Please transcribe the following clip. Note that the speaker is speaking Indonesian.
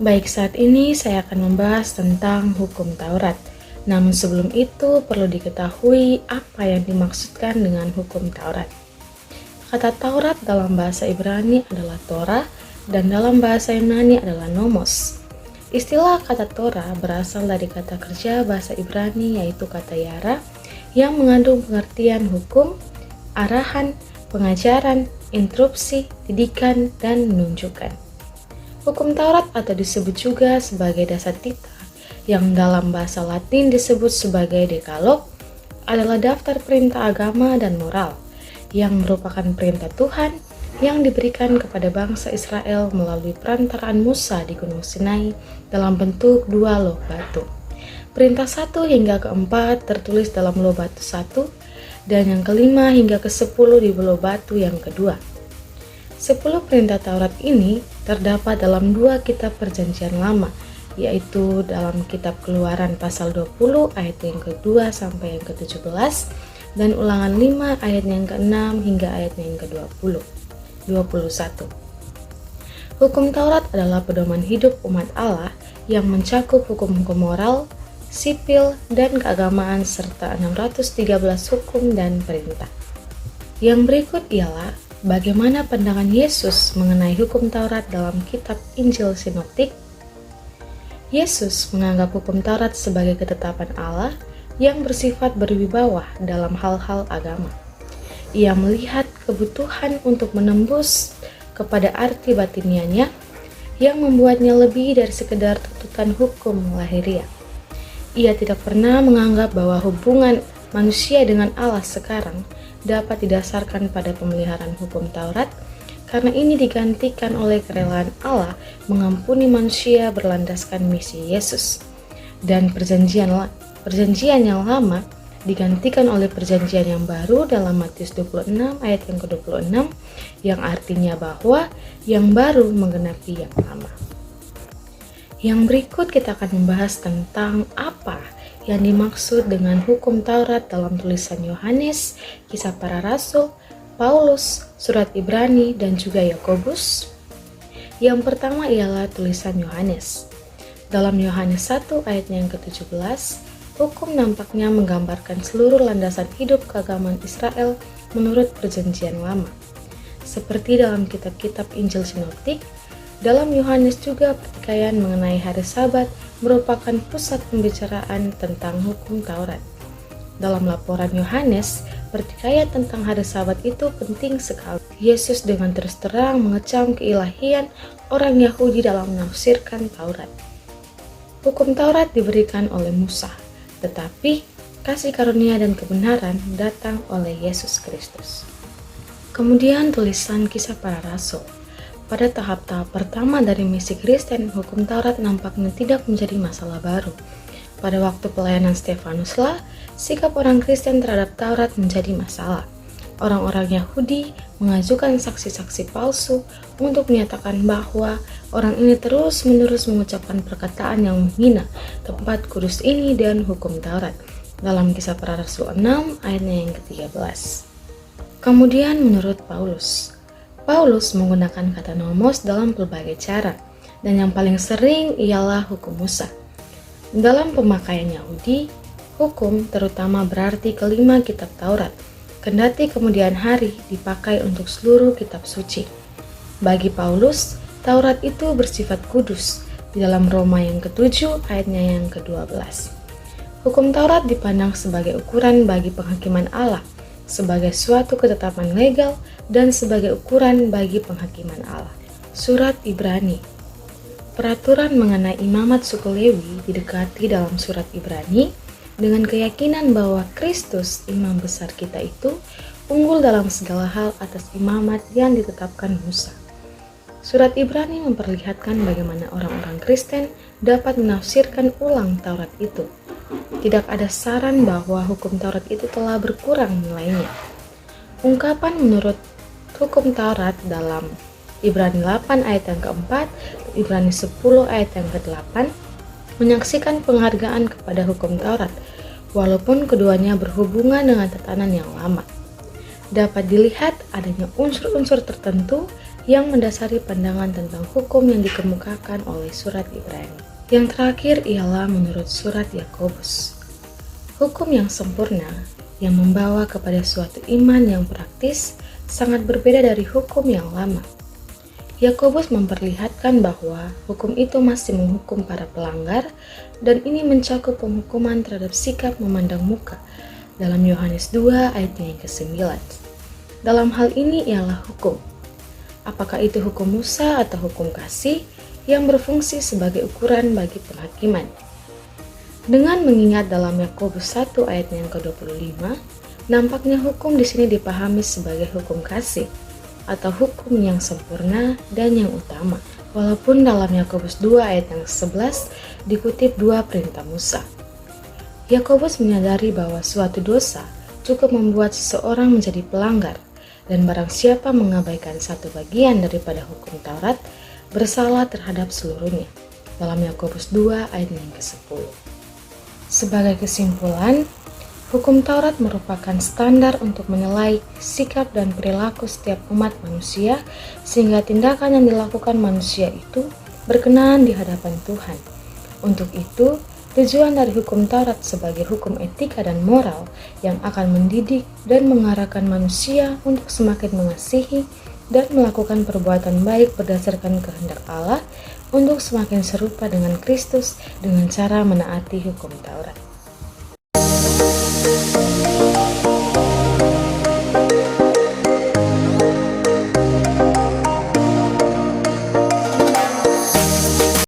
Baik, saat ini saya akan membahas tentang hukum Taurat. Namun sebelum itu perlu diketahui apa yang dimaksudkan dengan hukum Taurat. Kata Taurat dalam bahasa Ibrani adalah Torah dan dalam bahasa Yunani adalah nomos. Istilah kata Torah berasal dari kata kerja bahasa Ibrani yaitu kata yara yang mengandung pengertian hukum, arahan, pengajaran, instruksi, didikan, dan menunjukkan. Hukum Taurat atau disebut juga sebagai dasar tita yang dalam bahasa Latin disebut sebagai dekalog adalah daftar perintah agama dan moral yang merupakan perintah Tuhan yang diberikan kepada bangsa Israel melalui perantaraan Musa di Gunung Sinai dalam bentuk 2 loh batu. Perintah 1 hingga ke-4 tertulis dalam loh batu 1 dan yang ke-5 hingga ke-10 di loh batu yang kedua. 10 perintah Taurat ini terdapat dalam 2 kitab perjanjian lama, yaitu dalam kitab Keluaran pasal 20 ayat yang ke-2 sampai yang ke-17 dan Ulangan 5 ayat yang ke-6 hingga ayat yang ke-21. Hukum Taurat adalah pedoman hidup umat Allah yang mencakup hukum-hukum moral, sipil, dan keagamaan serta 613 hukum dan perintah. Yang berikut ialah bagaimana pandangan Yesus mengenai hukum Taurat dalam kitab Injil Sinoptik. Yesus menganggap hukum Taurat sebagai ketetapan Allah yang bersifat berwibawa dalam hal-hal agama. Ia melihat kebutuhan untuk menembus kepada arti batinianya yang membuatnya lebih dari sekedar tuntutan hukum lahiriah. Ia tidak pernah menganggap bahwa hubungan manusia dengan Allah sekarang dapat didasarkan pada pemeliharaan hukum Taurat, karena ini digantikan oleh kerelaan Allah mengampuni manusia berlandaskan misi Yesus. Dan perjanjian yang lama digantikan oleh perjanjian yang baru dalam Matius 26 ayat yang ke-26 yang artinya bahwa yang baru menggenapi yang lama. Yang berikut kita akan membahas tentang apa yang dimaksud dengan hukum Taurat dalam tulisan Yohanes, Kisah Para Rasul, Paulus, Surat Ibrani, dan juga Yakobus. Yang pertama ialah tulisan Yohanes. Dalam Yohanes 1 ayat yang ke-17, hukum nampaknya menggambarkan seluruh landasan hidup keagamaan Israel menurut perjanjian lama. Seperti dalam kitab-kitab Injil Sinoptik, dalam Yohanes juga pertikaian mengenai hari Sabat merupakan pusat pembicaraan tentang hukum Taurat. Dalam laporan Yohanes, pertikaian tentang hari Sabat itu penting sekali. Yesus dengan terus terang mengecam keilahian orang Yahudi dalam menafsirkan Taurat. Hukum Taurat diberikan oleh Musa, tetapi kasih karunia dan kebenaran datang oleh Yesus Kristus. Kemudian tulisan Kisah Para Rasul. Pada tahap-tahap pertama dari misi Kristen, hukum Taurat nampaknya tidak menjadi masalah baru. Pada waktu pelayanan Stefanuslah, sikap orang Kristen terhadap Taurat menjadi masalah. Orang-orang Yahudi mengajukan saksi-saksi palsu untuk menyatakan bahwa orang ini terus-menerus mengucapkan perkataan yang menghina tempat kudus ini dan hukum Taurat. Dalam Kisah Para Rasul 6 ayatnya yang ke-13. Kemudian menurut Paulus menggunakan kata nomos dalam berbagai cara, dan yang paling sering ialah hukum Musa. Dalam pemakaian Yahudi, hukum terutama berarti kelima kitab Taurat, kendati kemudian hari dipakai untuk seluruh kitab suci. Bagi Paulus, Taurat itu bersifat kudus di dalam Roma yang ke-7 ayatnya yang ke-12. Hukum Taurat dipandang sebagai ukuran bagi penghakiman Allah, sebagai suatu ketetapan legal dan sebagai ukuran bagi penghakiman Allah. Surat Ibrani. Peraturan mengenai imamat suku Lewi didekati dalam surat Ibrani dengan keyakinan bahwa Kristus, imam besar kita itu, unggul dalam segala hal atas imamat yang ditetapkan Musa. Surat Ibrani memperlihatkan bagaimana orang-orang Kristen dapat menafsirkan ulang Taurat itu. Tidak ada saran bahwa hukum Taurat itu telah berkurang nilainya. Ungkapan menurut hukum Taurat dalam Ibrani 8 ayat yang ke-4, Ibrani 10 ayat yang ke-8 menyaksikan penghargaan kepada hukum Taurat, walaupun keduanya berhubungan dengan tatanan yang lama. Dapat dilihat adanya unsur-unsur tertentu yang mendasari pandangan tentang hukum yang dikemukakan oleh surat Ibrani. Yang terakhir ialah menurut surat Yakobus. Hukum yang sempurna yang membawa kepada suatu iman yang praktis sangat berbeda dari hukum yang lama. Yakobus memperlihatkan bahwa hukum itu masih menghukum para pelanggar dan ini mencakup penghukuman terhadap sikap memandang muka dalam Yohanes 2 ayatnya yang ke-9. Dalam hal ini ialah hukum. Apakah itu hukum Musa atau hukum kasih yang berfungsi sebagai ukuran bagi penghakiman? Dengan mengingat dalam Yakobus 1 ayat yang ke-25, nampaknya hukum di sini dipahami sebagai hukum kasih atau hukum yang sempurna dan yang utama. Walaupun dalam Yakobus 2 ayat yang ke-11 dikutip 2 perintah Musa. Yakobus menyadari bahwa suatu dosa cukup membuat seseorang menjadi pelanggar dan barang siapa mengabaikan satu bagian daripada hukum Taurat bersalah terhadap seluruhnya. Dalam Yakobus 2 ayat yang ke-10. Sebagai kesimpulan, hukum Taurat merupakan standar untuk menilai sikap dan perilaku setiap umat manusia sehingga tindakan yang dilakukan manusia itu berkenan di hadapan Tuhan. Untuk itu, tujuan dari hukum Taurat sebagai hukum etika dan moral yang akan mendidik dan mengarahkan manusia untuk semakin mengasihi dan melakukan perbuatan baik berdasarkan kehendak Allah untuk semakin serupa dengan Kristus dengan cara menaati hukum Taurat.